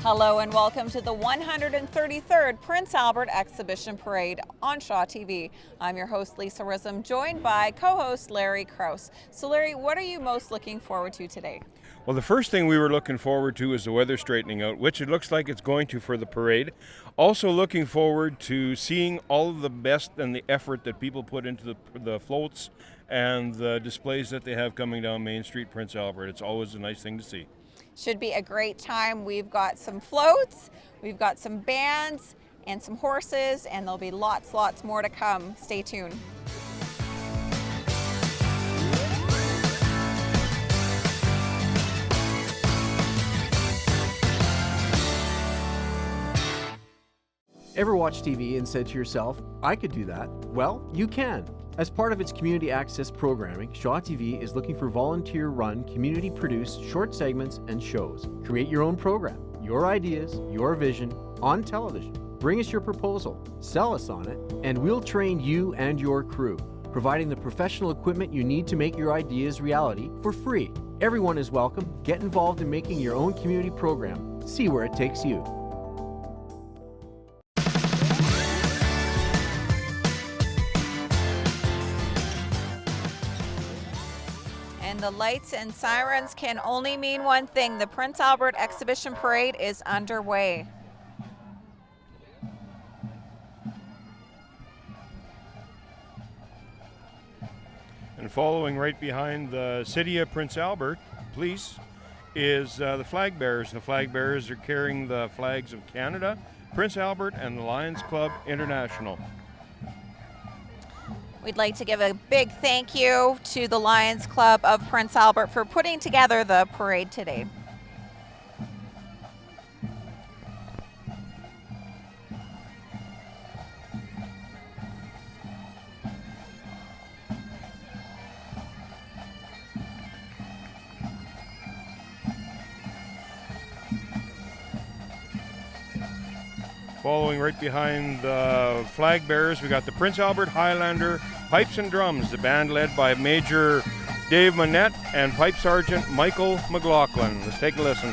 Hello and welcome to the 133rd Prince Albert Exhibition Parade on Shaw TV. I'm your host Lisa Rism, joined by co-host Larry Kraus. So Larry, what are you most looking forward to today? Well, the first thing we were looking forward to is the weather straightening out, which it looks like it's going to for the parade. Also looking forward to seeing all of the best and the effort that people put into the floats and the displays that they have coming down Main Street, Prince Albert. It's always a nice thing to see. Should be a great time. We've got some floats, we've got some bands and some horses, and there'll be lots more to come. Stay tuned. Ever watch TV and said to yourself, I could do that? Well, you can. As part of its community access programming, Shaw TV is looking for volunteer-run, community-produced short segments and shows. Create your own program, your ideas, your vision, on television. Bring us your proposal, sell us on it, and we'll train you and your crew, providing the professional equipment you need to make your ideas reality for free. Everyone is welcome. Get involved in making your own community program. See where it takes you. And the lights and sirens can only mean one thing. The Prince Albert Exhibition Parade is underway. And following right behind the City of Prince Albert Police is the flag bearers. The flag bearers are carrying the flags of Canada, Prince Albert, and the Lions Club International. We'd like to give a big thank you to the Lions Club of Prince Albert for putting together the parade today. Following right behind the flag bearers, we got the Prince Albert Highlander Pipes and Drums, the band led by Major Dave Manette and Pipe Sergeant Michael McLaughlin. Let's take a listen.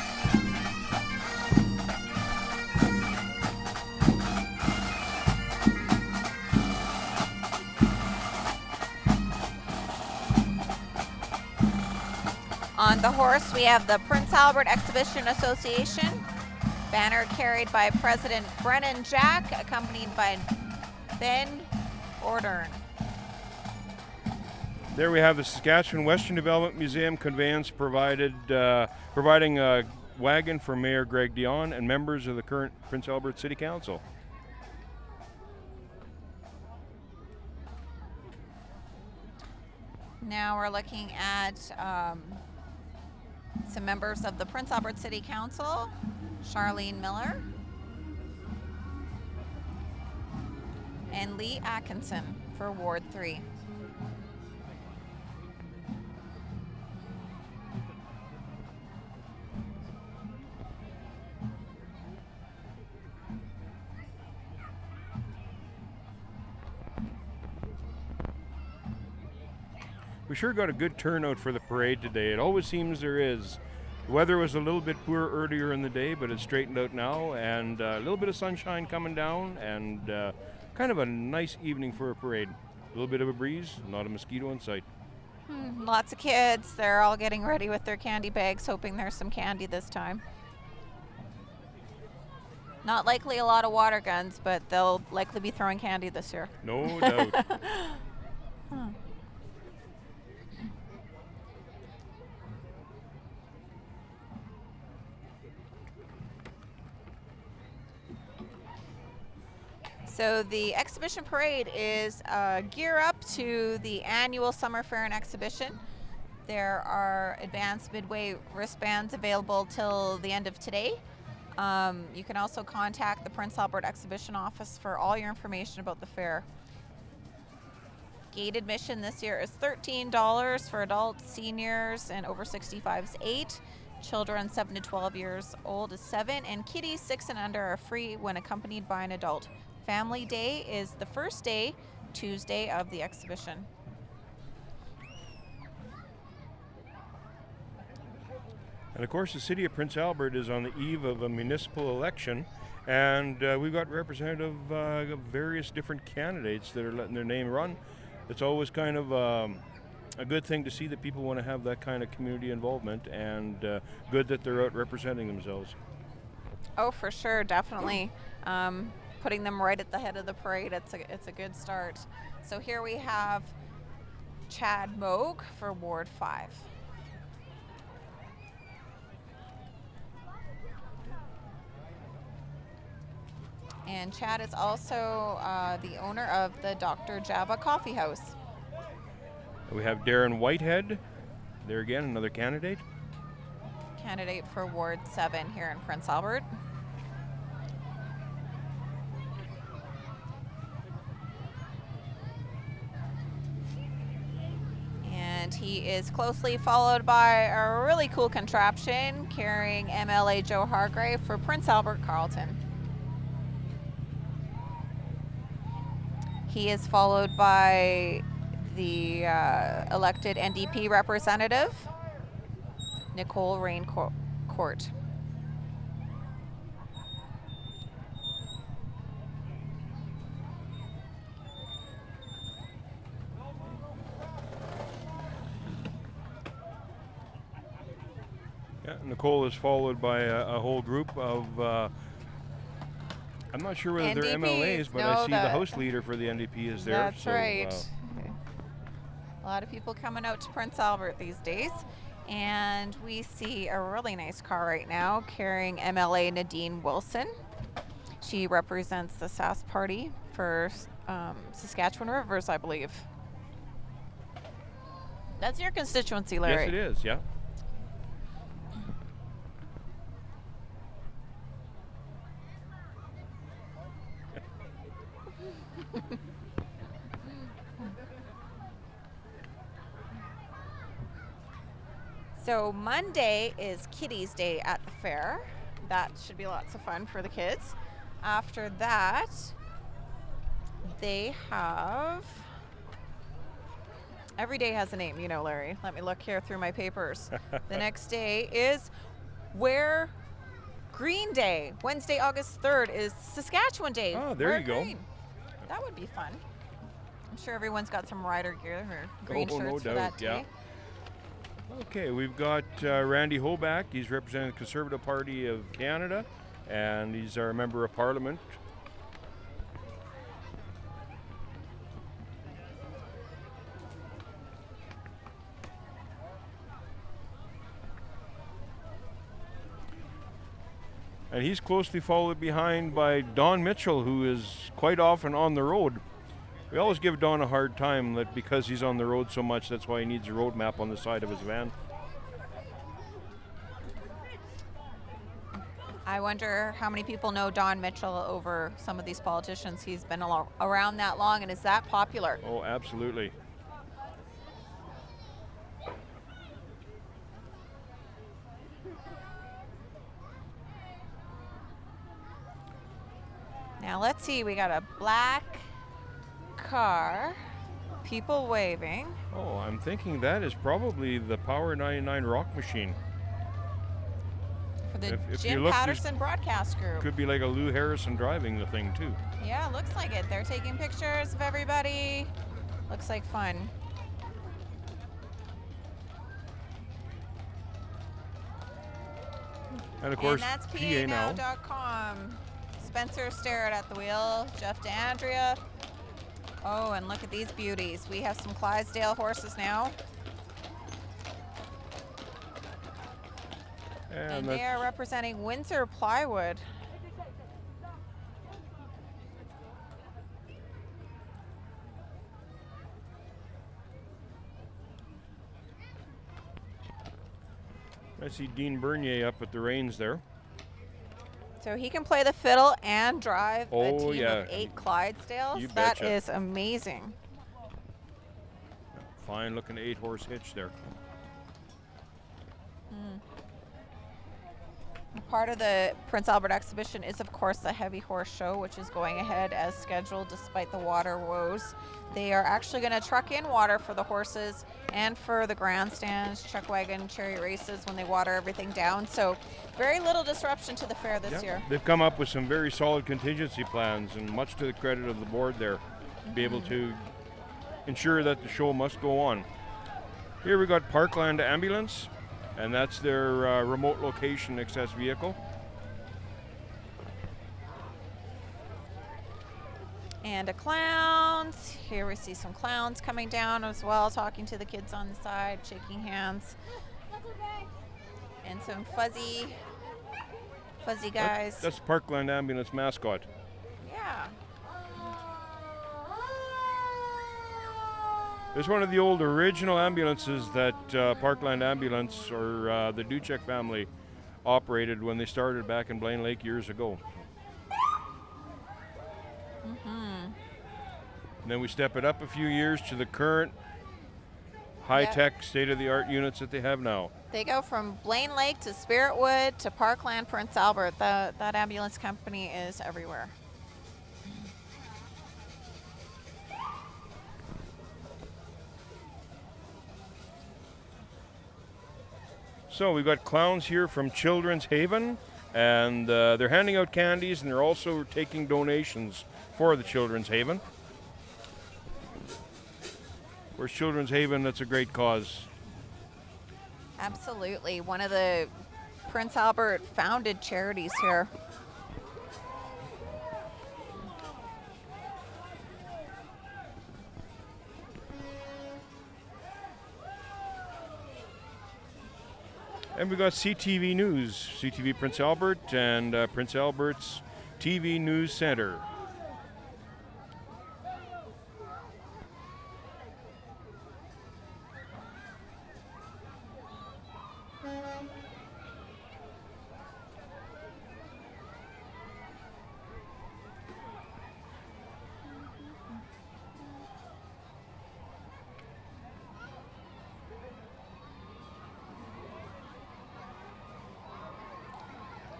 On the horse, we have the Prince Albert Exhibition Association, banner carried by President Brennan Jack, accompanied by Ben Ordern. There we have the Saskatchewan Western Development Museum conveyance providing a wagon for Mayor Greg Dion and members of the current Prince Albert City Council. Now we're looking at some members of the Prince Albert City Council. Charlene Miller and Lee Atkinson for Ward 3. We sure got a good turnout for the parade today. It always seems there is. The weather was a little bit poor earlier in the day, but it's straightened out now, and a little bit of sunshine coming down, and kind of a nice evening for a parade. A little bit of a breeze, not a mosquito in sight. Lots of kids. They're all getting ready with their candy bags, hoping there's some candy this time. Not likely a lot of water guns, but they'll likely be throwing candy this year. No doubt. So the exhibition parade is gear up to the annual summer fair and exhibition. There are advanced midway wristbands available till the end of today. You can also contact the Prince Albert Exhibition Office for all your information about the fair. Gate admission this year is $13 for adults, seniors, and over 65 is $8. Children 7 to 12 years old is $7, and kiddies 6 and under are free when accompanied by an adult. Family Day is the first day, Tuesday, of the exhibition. And of course, the city of Prince Albert is on the eve of a municipal election, and we've got representative of various different candidates that are letting their name run. It's always kind of a good thing to see that people want to have that kind of community involvement, and good that they're out representing themselves. Oh, for sure, definitely. Putting them right at the head of the parade, it's a good start. So here we have Chad Moog for Ward 5. And Chad is also the owner of the Dr. Java Coffee House. We have Darren Whitehead, there again, another candidate. Candidate for Ward 7 here in Prince Albert. And he is closely followed by a really cool contraption carrying MLA Joe Hargrave for Prince Albert Carleton. He is followed by the elected NDP representative, Nicole Raincourt. Yeah, Nicole is followed by a whole group of, I'm not sure whether they're MLAs, but I see the House leader for the NDP is there. That's right. A lot of people coming out to Prince Albert these days. And we see a really nice car right now carrying MLA Nadine Wilson. She represents the SAS Party for Saskatchewan Rivers, I believe. That's your constituency, Larry. Yes, it is, yeah. So Monday is Kiddies Day at the fair. That should be lots of fun for the kids. After that, they have... Every day has a name, you know, Larry. Let me look here through my papers. The next day is Wear Green Day. Wednesday, August 3rd is Saskatchewan Day. Oh, there Wear you go. green. That would be fun. I'm sure everyone's got some rider gear or green shirts no for doubt, that day. yeah. Okay, we've got Randy Hoback. He's representing the Conservative Party of Canada, and he's our member of Parliament. And he's closely followed behind by Don Mitchell, who is quite often on the road. We always give Don a hard time that because he's on the road so much, that's why he needs a road map on the side of his van. I wonder how many people know Don Mitchell over some of these politicians. He's been around that long, and is that popular? Oh, absolutely. Now let's see, we got a black car, people waving. Oh, I'm thinking that is probably the Power 99 rock machine. For the If you Jim look, Patterson Broadcast Group. Could be like a Lou Harrison driving the thing too. Yeah, looks like it. They're taking pictures of everybody. Looks like fun. And of course, and that's PA now. PAnow.com. Spencer Starrett at the wheel, Jeff DeAndrea. Oh, and look at these beauties. We have some Clydesdale horses now. And they are representing Windsor Plywood. I see Dean Bernier up at the reins there. So he can play the fiddle and drive a Oh, team yeah. of 8 Clydesdales. You That betcha. is amazing. Fine looking 8-horse hitch there. Part of the Prince Albert exhibition is, of course, the Heavy Horse Show, which is going ahead as scheduled despite the water woes. They are actually going to truck in water for the horses and for the grandstands, chuck wagon, chariot races when they water everything down. So very little disruption to the fair this year. They've come up with some very solid contingency plans, and much to the credit of the board there, to be able to ensure that the show must go on. Here we got Parkland Ambulance, and that's their remote location access vehicle. And a clowns. Here we see some clowns coming down as well, talking to the kids on the side, shaking hands. And some fuzzy guys. That's Parkland Ambulance mascot. Yeah. There's one of the old original ambulances that Parkland Ambulance or the Duchek family operated when they started back in Blaine Lake years ago. And then we step it up a few years to the current high-tech, state-of-the-art units that they have now. They go from Blaine Lake to Spiritwood to Parkland, Prince Albert. That ambulance company is everywhere. So we've got clowns here from Children's Haven, and they're handing out candies, and they're also taking donations for the Children's Haven. Where's Children's Haven? That's a great cause. Absolutely. One of the Prince Albert founded charities here. And we got CTV News, CTV Prince Albert, and Prince Albert's TV News Center.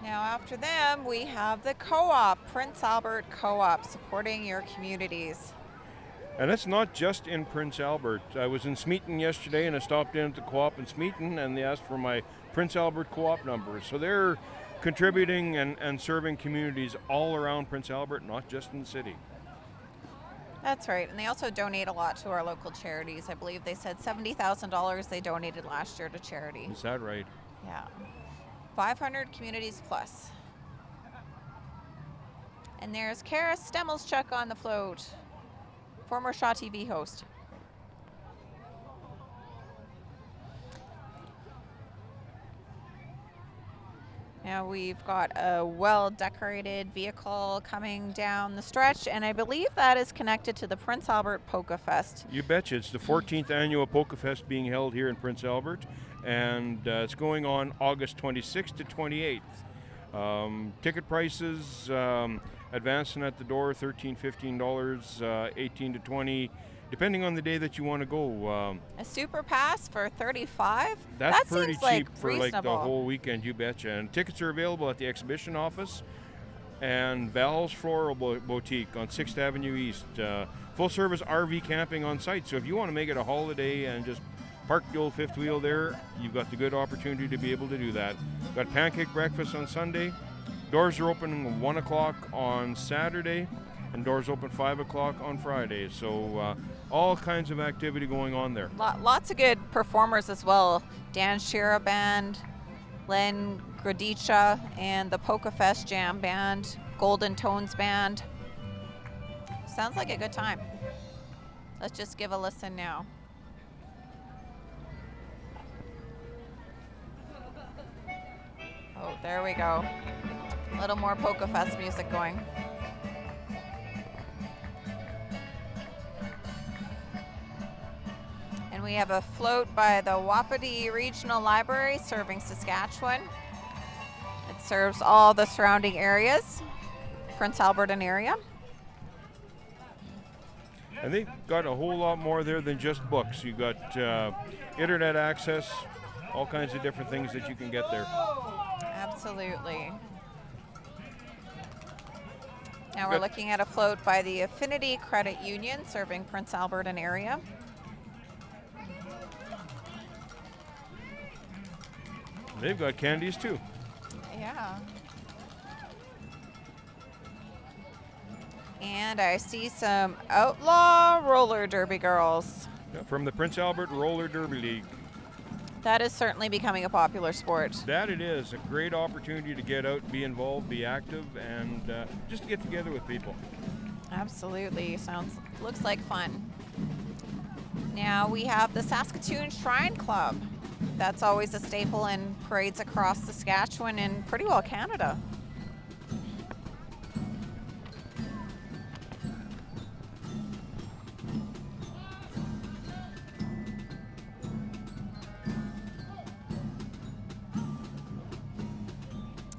Now after them, we have the Co-op, Prince Albert Co-op, supporting your communities. And it's not just in Prince Albert. I was in Smeaton yesterday, and I stopped in at the co-op in Smeaton, and they asked for my Prince Albert co-op number. So they're contributing and serving communities all around Prince Albert, not just in the city. That's right, and they also donate a lot to our local charities. I believe they said $70,000 they donated last year to charity. Is that right? Yeah. 500 communities plus. And there's Kara Stemmelschuk on the float, former Shaw TV host. Now we've got a well-decorated vehicle coming down the stretch, and I believe that is connected to the Prince Albert Polka Fest. You betcha. It's the 14th annual Polka Fest being held here in Prince Albert, and it's going on August 26th to 28th. Ticket prices, advancing at the door, $13, $15, $18 to $20, depending on the day that you want to go. A super pass for $35? That's that pretty seems cheap like for like the reasonable. whole weekend, you betcha. And tickets are available at the exhibition office and Val's Floral Boutique on 6th Avenue East. Full service RV camping on site. So if you want to make it a holiday and just park the old fifth wheel there, you've got the good opportunity to be able to do that. Got pancake breakfast on Sunday. Doors are open 1 o'clock on Saturday, and doors open 5 o'clock on Friday. So all kinds of activity going on there. Lots of good performers as well. Dan Shira Band, Len Gradicha, and the Polka Fest Jam Band, Golden Tones Band. Sounds like a good time. Let's just give a listen now. Oh, there we go. A little more Polka Fest music going. And we have a float by the Wapiti Regional Library serving Saskatchewan. It serves all the surrounding areas, Prince Albertan area. And they've got a whole lot more there than just books. You've got internet access, all kinds of different things that you can get there. Absolutely. Now we're Good. looking at a float by the Affinity Credit Union serving Prince Albert and area. They've got candies too. Yeah. And I see some outlaw roller derby girls. Yeah, from the Prince Albert Roller Derby League. That is certainly becoming a popular sport. That it is a great opportunity to get out, be involved, be active, and just to get together with people. Absolutely. Looks like fun. Now we have the Saskatoon Shrine Club. That's always a staple in parades across Saskatchewan and pretty well Canada.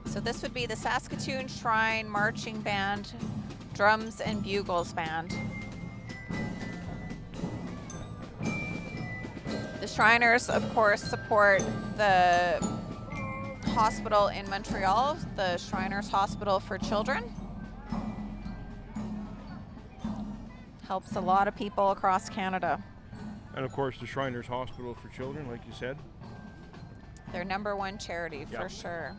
So this would be the Saskatoon Shrine Marching Band, Drums and Bugles Band. The Shriners, of course, support the hospital in Montreal, the Shriners Hospital for Children. Helps a lot of people across Canada. And of course, the Shriners Hospital for Children, like you said. Their #1 charity, Yeah. for sure.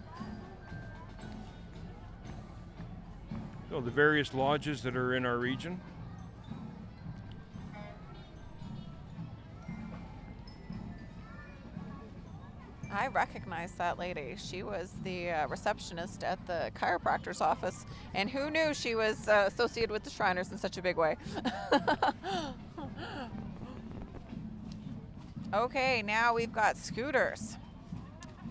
So the various lodges that are in our region. I recognize that lady. She was the receptionist at the chiropractor's office, and who knew she was associated with the Shriners in such a big way? Okay, now we've got scooters.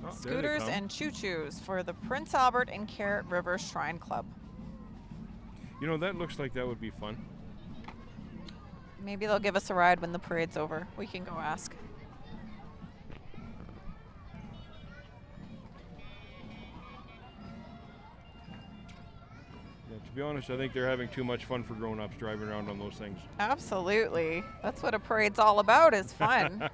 Oh, there they Scooters come. and choo-choos for the Prince Albert and Carrot River Shrine Club. You know, that looks like that would be fun. Maybe they'll give us a ride when the parade's over. We can go ask. Yeah, to be honest, I think they're having too much fun for grown-ups driving around on those things. Absolutely. That's what a parade's all about, is fun.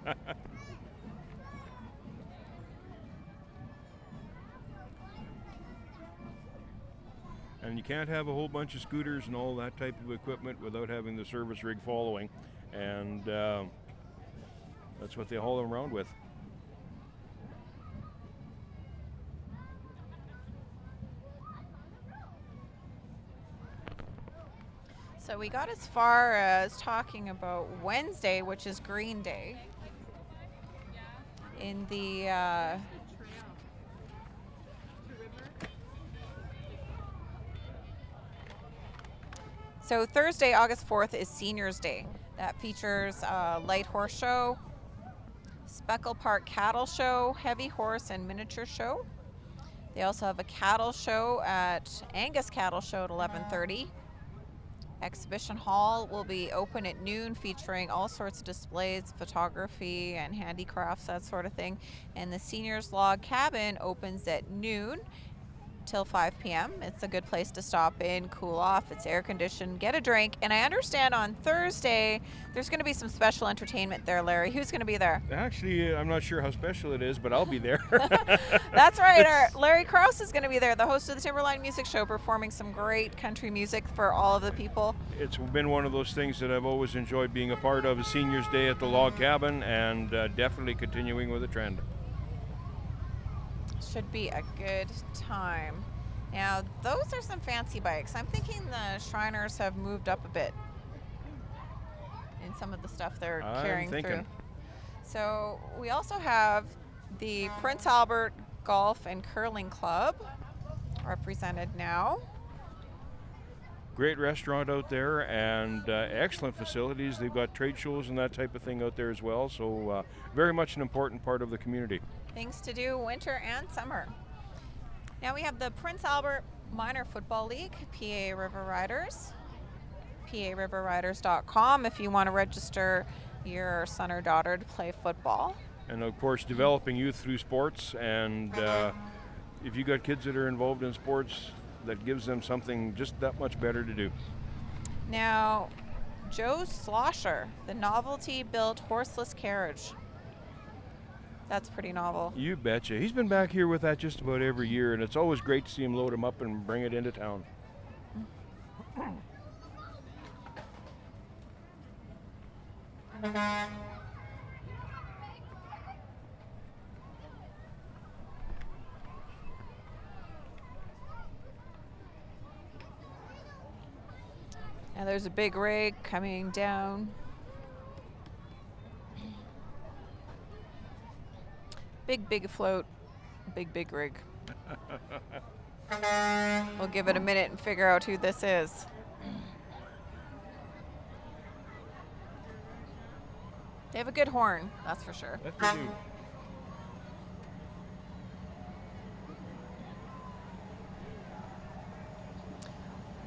And you can't have a whole bunch of scooters and all that type of equipment without having the service rig following. And that's what they haul them around with. So we got as far as talking about Wednesday, which is Green Day. In the so Thursday, August 4th is Seniors Day. That features a light horse show, Speckle Park Cattle Show, heavy horse and miniature show. They also have a cattle show at Angus Cattle Show at 11:30. Exhibition Hall will be open at noon, featuring all sorts of displays, photography and handicrafts, that sort of thing. And the Seniors Log Cabin opens at noon till 5 p.m. It's a good place to stop in, cool off. It's air conditioned, get a drink. And I understand on Thursday there's going to be some special entertainment there, Larry. Who's going to be there? Actually, I'm not sure how special it is, but I'll be there. That's right. Larry Krause is going to be there, the host of the Timberline Music Show, performing some great country music for all of the people. It's been one of those things that I've always enjoyed being a part of, a Seniors Day at the Log Cabin, and definitely continuing with the trend. Should be a good time. Now, those are some fancy bikes. I'm thinking the Shriners have moved up a bit in some of the stuff they're I'm carrying thinking. through. So we also have the Prince Albert Golf and Curling Club represented now. Great restaurant out there, and excellent facilities. They've got trade shows and that type of thing out there as well, so very much an important part of the community. Things to do winter and summer. Now we have the Prince Albert Minor Football League, PA River Riders. PARiverriders.com if you want to register your son or daughter to play football. And of course, developing youth through sports, and if you got kids that are involved in sports, that gives them something just that much better to do. Now, Joe Slosher, the novelty-built horseless carriage. That's pretty novel. You betcha. He's been back here with that just about every year, and it's always great to see him load him up and bring it into town. And there's a big rig coming down. Big float. Big rig. We'll give it a minute and figure out who this is. They have a good horn, that's for sure. That's what we do.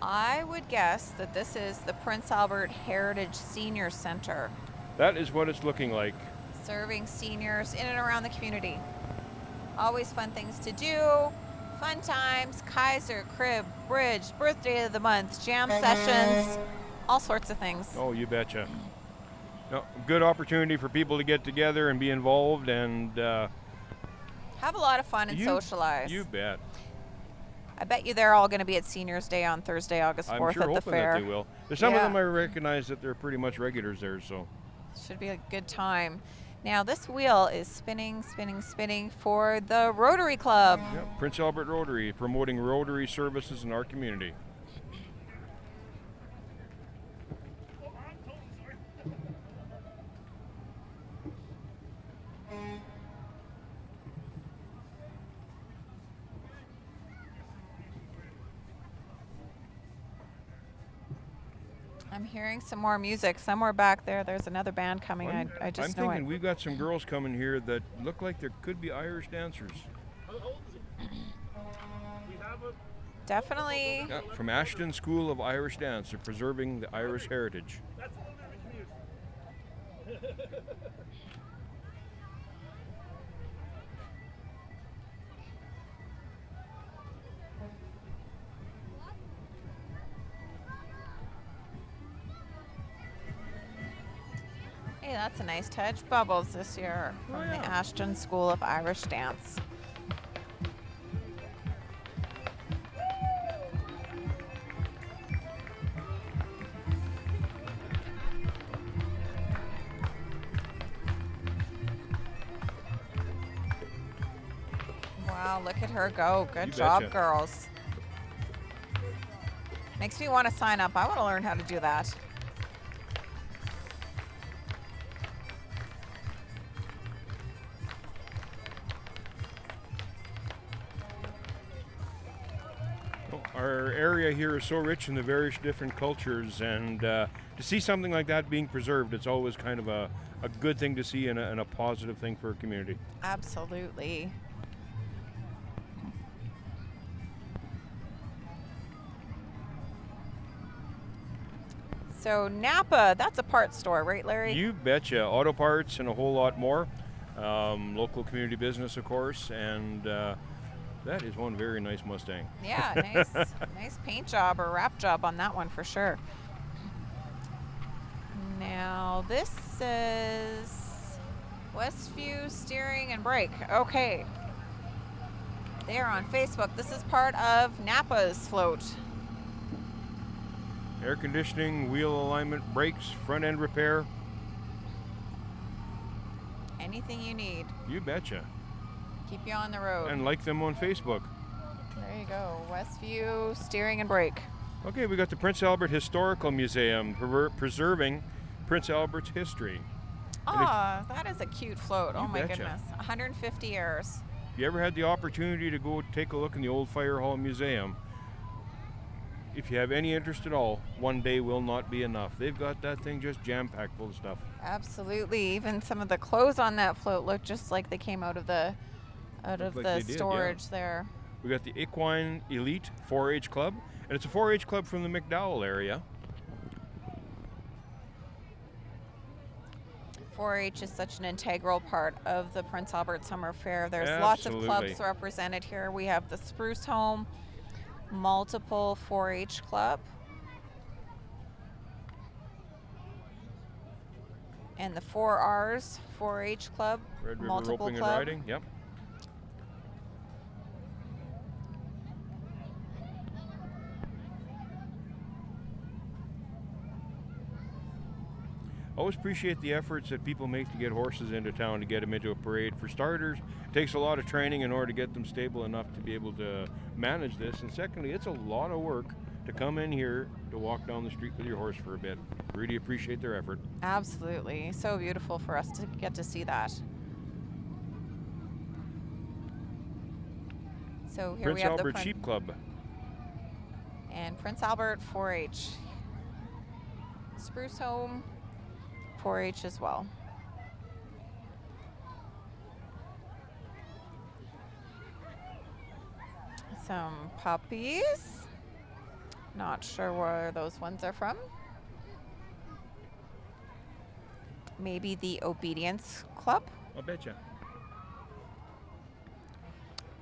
I would guess that this is the Prince Albert Heritage Senior Center, That is what it's looking like. serving seniors in and around the community. Always fun things to do, fun times, Kaiser, crib, bridge, birthday of the month, jam sessions, all sorts of things. Oh, you betcha. No, good opportunity for people to get together and be involved, and Have a lot of fun and socialize. You bet. I bet you they're all going to be at Seniors Day on Thursday, August 4th I'm sure at the hoping fair. that they will. There's some of Yeah. them I recognize that they're pretty much regulars there, so. Should be a good time. Now this wheel is spinning for the Rotary Club. Yep, Prince Albert Rotary, promoting Rotary services in our community. I'm hearing some more music somewhere back there. There's another band coming. I just I'm know thinking it. we've got some girls coming here that look like there could be Irish dancers. Definitely. Yeah, from Ashton School of Irish Dance. They're preserving the Irish heritage. Hey, that's a nice touch. Bubbles this year from the Ashton School of Irish Dance. Wow, look at her go. Good You job, betcha. girls. Makes me want to sign up. I want to learn how to do that. Our area here is so rich in the various different cultures, and to see something like that being preserved, it's always kind of a good thing to see and a positive thing for a community. Absolutely. So Napa, that's a parts store, right, Larry? You betcha. Auto parts and a whole lot more. Local community business, of course, and that is one very nice Mustang. Yeah, nice paint job or wrap job on that one for sure. Now this says Westview Steering and Brake. Okay. They are on Facebook. This is part of Napa's float. Air conditioning, wheel alignment, brakes, front end repair. Anything you need. You betcha. Keep you on the road. And like them on Facebook. There you go. Westview Steering and Brake. Okay, we got the Prince Albert Historical Museum preserving Prince Albert's history. Ah, that is a cute float. Oh You my betcha. goodness. 150 years. If you ever had the opportunity to go take a look in the old Fire Hall Museum, if you have any interest at all, one day will not be enough. They've got that thing just jam-packed full of stuff. Absolutely. Even some of the clothes on that float look just like they came out of the Look like they did, yeah. storage there. We got the Equine Elite 4-H Club, and it's a 4-H club from the McDowell area. 4-H is such an integral part of the Prince Albert Summer Fair. There's lots of clubs Absolutely. represented here. We have the Spruce Home, multiple 4-H club. And the 4Rs, 4-H club, Red River multiple Roping club. and Riding. Yep. Always appreciate the efforts that people make to get horses into town to get them into a parade. For starters, it takes a lot of training in order to get them stable enough to be able to manage this. And secondly, it's a lot of work to come in here to walk down the street with your horse for a bit. Really appreciate their effort. Absolutely. So beautiful for us to get to see that. So here Prince we have Albert the Sheep Club. and Prince Albert 4-H. Spruce Home 4-H as well. Some puppies. Not sure where those ones are from. Maybe the Obedience Club. I'll betcha.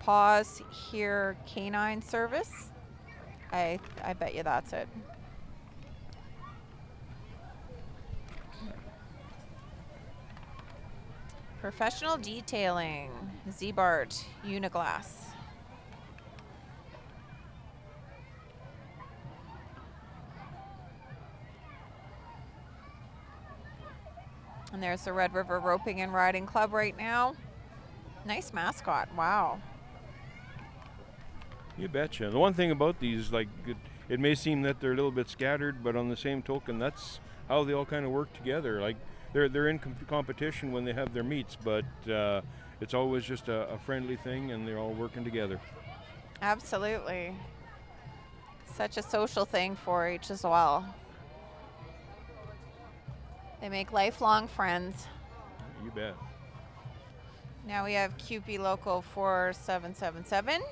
Pause Here Canine Service. I bet you that's it. Professional Detailing, Zbart, Uniglass. And there's the Red River Roping and Riding Club right now. Nice mascot, wow. You betcha. The one thing about these, like, it may seem that they're a little bit scattered, but on the same token, that's how they all kind of work together. Like, they're in competition when they have their meets, but it's always just a friendly thing, and they're all working together. Absolutely. Such a social thing, 4-H as well. They make lifelong friends. You bet. Now we have QP Local 4777.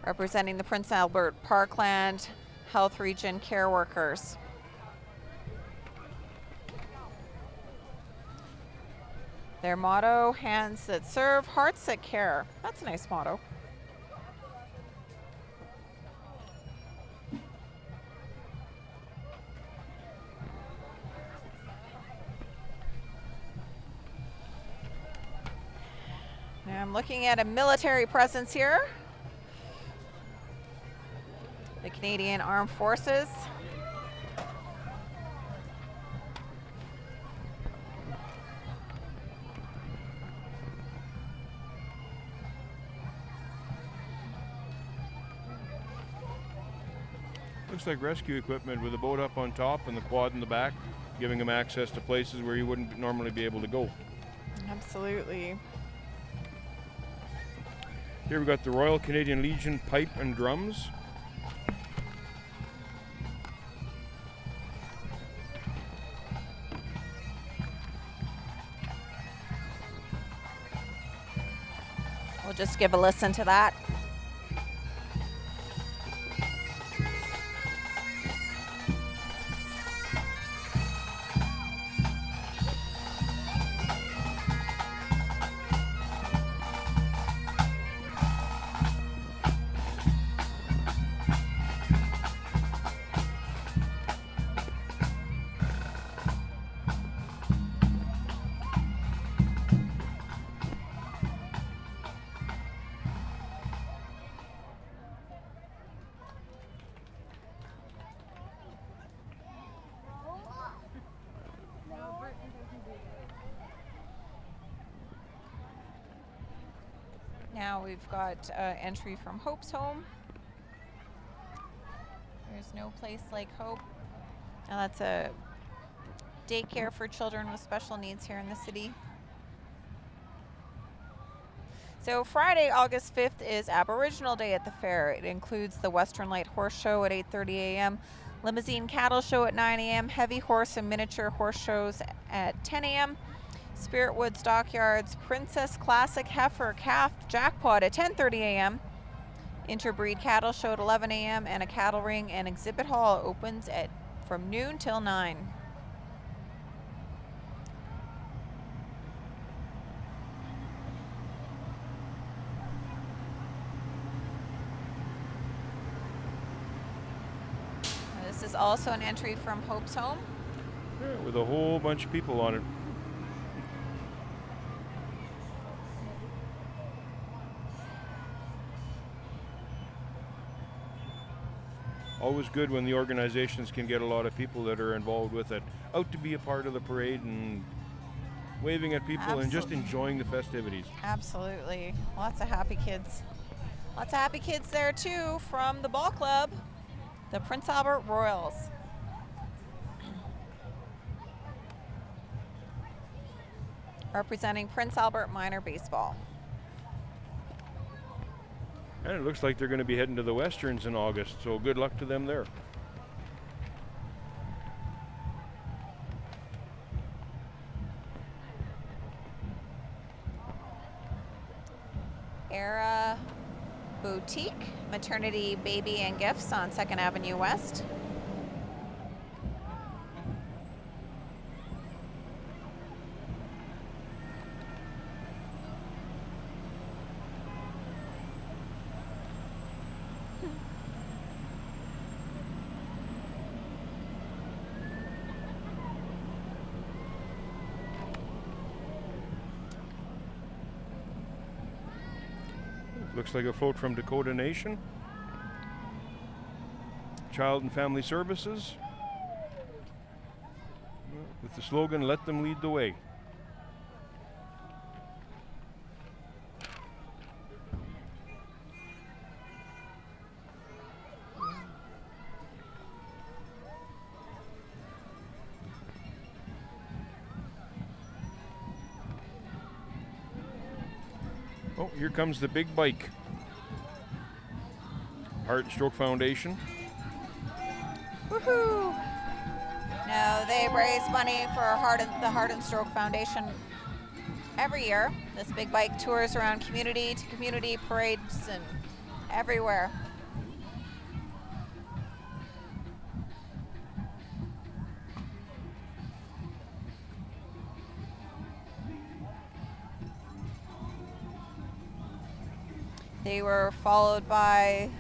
Representing the Prince Albert Parkland Health Region care workers. Their motto, hands that serve, hearts that care. That's a nice motto. Now I'm looking at a military presence here. The Canadian Armed Forces. Looks like rescue equipment with a boat up on top and the quad in the back, giving them access to places where you wouldn't normally be able to go. Absolutely. Here we got the Royal Canadian Legion pipe and drums. We'll just give a listen to that. Now we've got entry from Hope's Home. There's no place like Hope. Now that's a daycare for children with special needs here in the city. So Friday, August 5th is Aboriginal Day at the fair. It includes the Western Light Horse Show at 8:30 a.m., Limousine Cattle Show at 9 a.m., Heavy Horse and Miniature Horse Shows at 10 a.m., Spiritwood Stockyards Princess Classic Heifer Calf Jackpot at 10:30 a.m., Interbreed Cattle Show at 11 a.m., and a cattle ring and exhibit hall opens from noon till 9. This is is also an entry from Hope's Home. Yeah, with a whole bunch of people on it. Always good when the organizations can get a lot of people that are involved with it out to be a part of the parade and waving at people and just enjoying the festivities. Absolutely. Lots of happy kids. Lots of happy kids there too from the ball club, the Prince Albert Royals. Representing Prince Albert Minor Baseball. And it looks like they're going to be heading to the Westerns in August, so good luck to them there. Era Boutique, maternity, baby, and gifts on 2nd Avenue West. Looks like a float from Dakota Nation. Child and Family Services. With the slogan, "Let them lead the way." Oh, here comes the big bike. Heart and Stroke Foundation. Woohoo! Now they raise money for the Heart and Stroke Foundation every year. This big bike tours around community to community, parades and everywhere. They were followed by,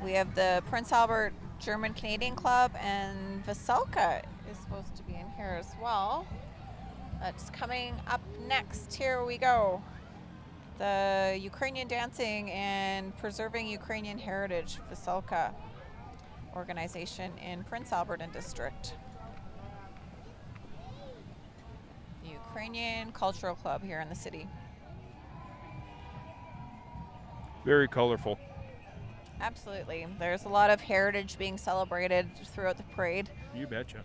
we have the Prince Albert German Canadian Club, and Veselka is supposed to be in here as well. That's coming up next. Here we go. The Ukrainian Dancing and Preserving Ukrainian Heritage Veselka organization in Prince Albert and District. The Ukrainian Cultural Club here in the city. Very colorful. Absolutely. There's a lot of heritage being celebrated throughout the parade. You betcha.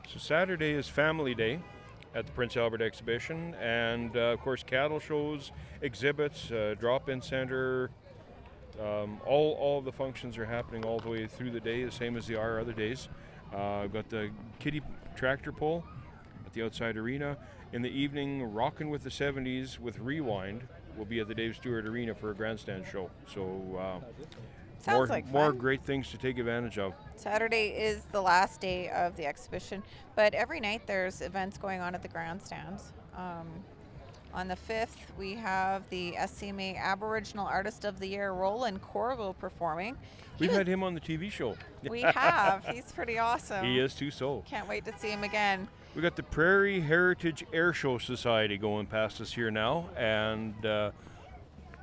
So Saturday is Family Day at the Prince Albert Exhibition, and of course cattle shows, exhibits, drop-in center, all of the functions are happening all the way through the day, the same as they are other days. Got the kiddie tractor pull at the outside arena. In the evening, Rockin' with the 70s with Rewind will be at the Dave Stewart Arena for a grandstand show. So Sounds like more fun. great things to take advantage of. Saturday is the last day of the exhibition, but every night there's events going on at the grandstands. On the 5th, we have the SCMA Aboriginal Artist of the Year, Roland Corvo, performing. We've had him on the TV show. We have. He's pretty awesome. He is too. So Can't wait to see him again. we got the Prairie Heritage Air Show Society going past us here now, and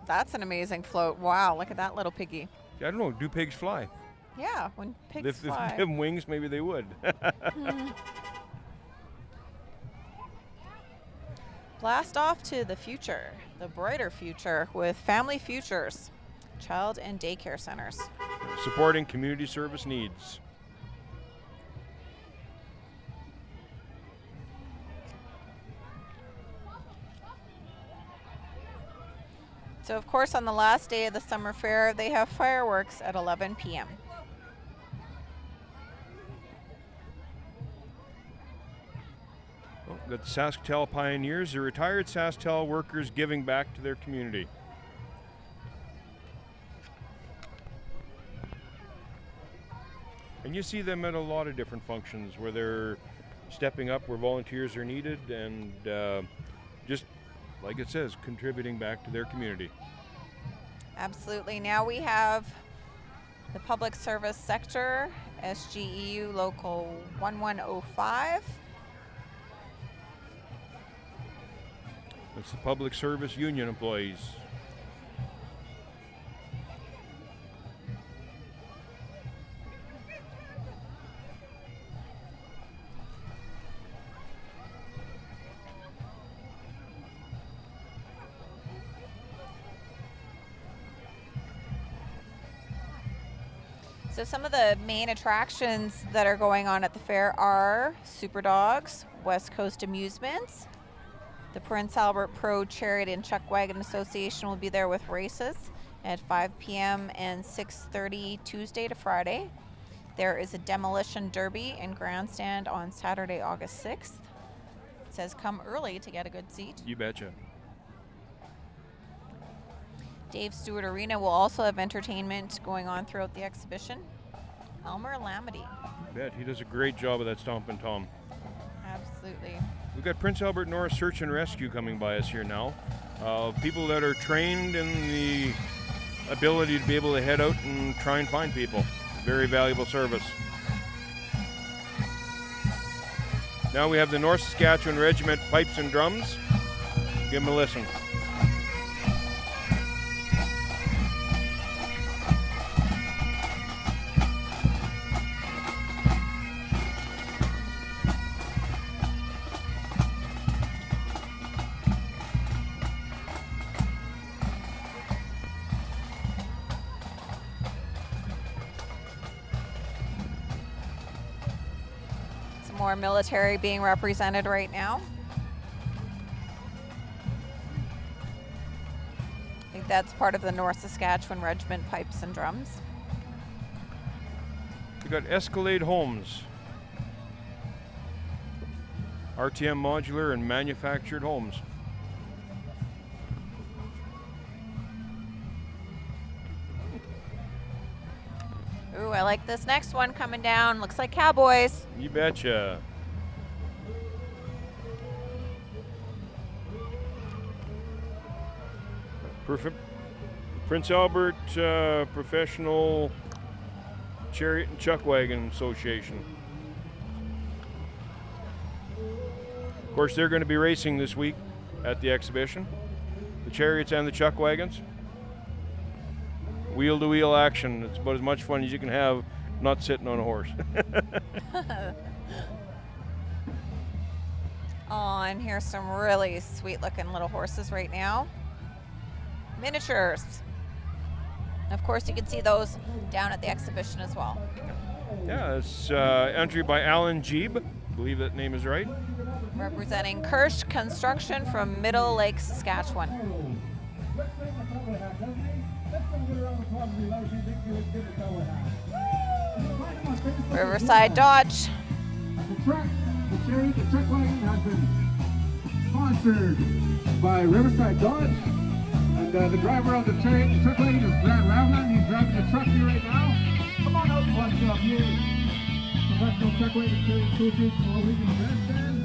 That's an amazing float. Wow, look at that little piggy. I don't know, do pigs fly? Yeah, when pigs If they fly. have wings, maybe they would. Blast off to the future, the brighter future, with Family Futures, child and daycare centers. Supporting community service needs. So, of course, on the last day of the summer fair, they have fireworks at 11 p.m. got the Sasktel Pioneers, the retired Sasktel workers giving back to their community. And you see them at a lot of different functions where they're stepping up where volunteers are needed and just, like it says, contributing back to their community. Absolutely. Now we have the public service sector, SGEU Local 1105. That's the public service union employees. So some of the main attractions that are going on at the fair are Super Dogs, West Coast Amusements. The Prince Albert Pro Chariot and Chuck Wagon Association will be there with races at 5 p.m. and 6:30 Tuesday to Friday. There is a demolition derby and grandstand on Saturday, August 6th. It says come early to get a good seat. You betcha. Dave Stewart Arena will also have entertainment going on throughout the exhibition. Elmer Lamity. Bet he does a great job of that Stompin' Tom. Absolutely. We've got Prince Albert North Search and Rescue coming by us here now. People that are trained in the ability to be able to head out and try and find people. Very valuable service. Now we have the North Saskatchewan Regiment Pipes and Drums. Give them a listen. More military being represented right now. I think that's part of the North Saskatchewan Regiment Pipes and Drums. We got Escalade Homes. RTM modular and manufactured homes. Ooh, I like this next one coming down. Looks like cowboys. You betcha. Prince Albert Professional Chariot and Chuck Wagon Association. Of course, they're going to be racing this week at the exhibition. The chariots and the chuck wagons. Wheel-to-wheel action. It's about as much fun as you can have not sitting on a horse. Oh, and here's some really sweet looking little horses right now. Miniatures. Of course, you can see those down at the exhibition as well. Yeah, it's entry by Alan Jeeb. I believe that name is right. Representing Kirsch Construction from Middle Lake, Saskatchewan. Riverside Dodge. The chariot, the truck wagon has been sponsored by Riverside Dodge. And the driver of the chariot, the truck wagon is Brad Ravland. He's driving the truck here right now. Come on out and watch up here. Professional truck wagon chariot coaches from all regional grandstand.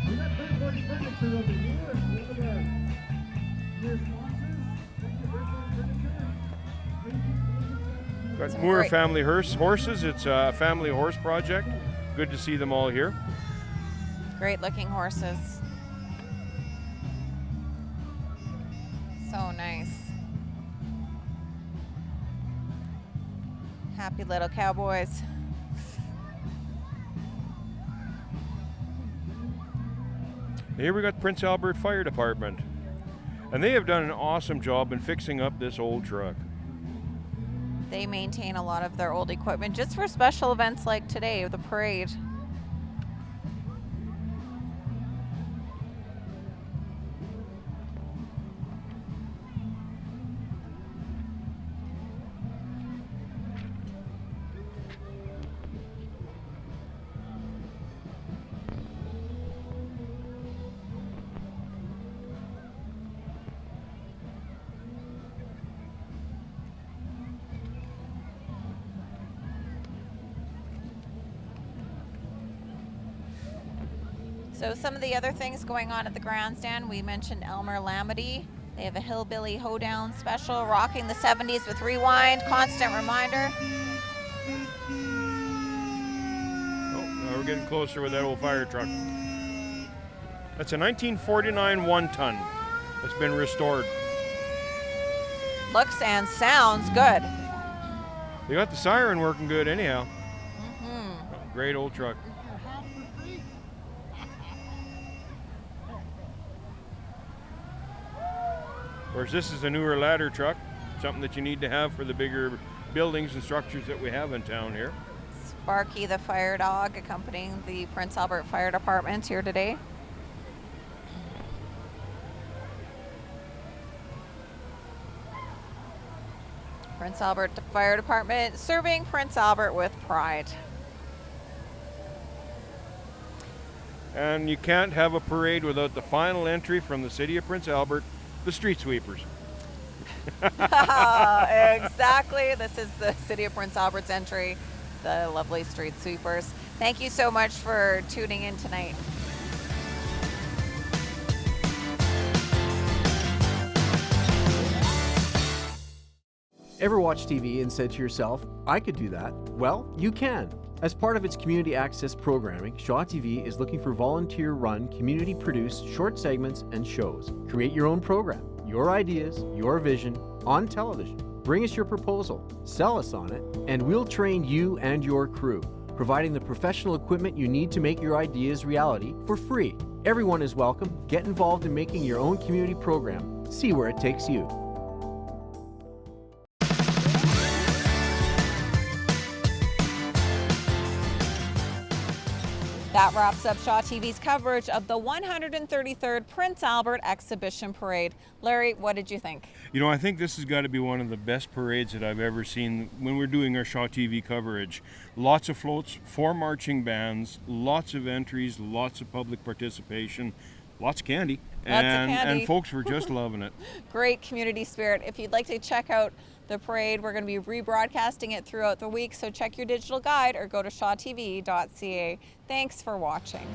We got 340 furniture over here. Look at that. Your sponsors. Thank you very much. Got Moore Family Horses. It's a family horse project. Good to see them all here. Great looking horses. So nice. Happy little cowboys. Here we got Prince Albert Fire Department. And they have done an awesome job in fixing up this old truck. They maintain a lot of their old equipment just for special events like today, the parade. So some of the other things going on at the grandstand, we mentioned Elmer Lamity. They have a Hillbilly Hoedown special, rocking the 70s with Rewind, Constant Reminder. Oh, now we're getting closer with that old fire truck. That's a 1949 one-ton that's been restored. Looks and sounds good. They got the siren working good anyhow. Mm-hmm. Oh, great old truck. Of course, this is a newer ladder truck, something that you need to have for the bigger buildings and structures that we have in town here. Sparky the fire dog accompanying the Prince Albert Fire Department here today. Prince Albert Fire Department serving Prince Albert with pride. And you can't have a parade without the final entry from the city of Prince Albert, the street sweepers. Exactly. This is the City of Prince Albert's entry, the lovely street sweepers. Thank you so much for tuning in tonight. Ever watch TV and said to yourself, I could do that? Well, you can. As part of its community access programming, Shaw TV is looking for volunteer-run, community-produced short segments and shows. Create your own program, your ideas, your vision, on television. Bring us your proposal, sell us on it, and we'll train you and your crew, providing the professional equipment you need to make your ideas reality for free. Everyone is welcome. Get involved in making your own community program. See where it takes you. That wraps up Shaw TV's coverage of the 133rd Prince Albert Exhibition Parade. Larry, what did you think? You know, I think this has got to be one of the best parades that I've ever seen when we're doing our Shaw TV coverage. Lots of floats, 4 marching bands, lots of entries, lots of public participation, lots of candy. And folks were just loving it. Great community spirit. If you'd like to check out the parade, we're going to be rebroadcasting it throughout the week, so check your digital guide or go to shawtv.ca. Thanks for watching.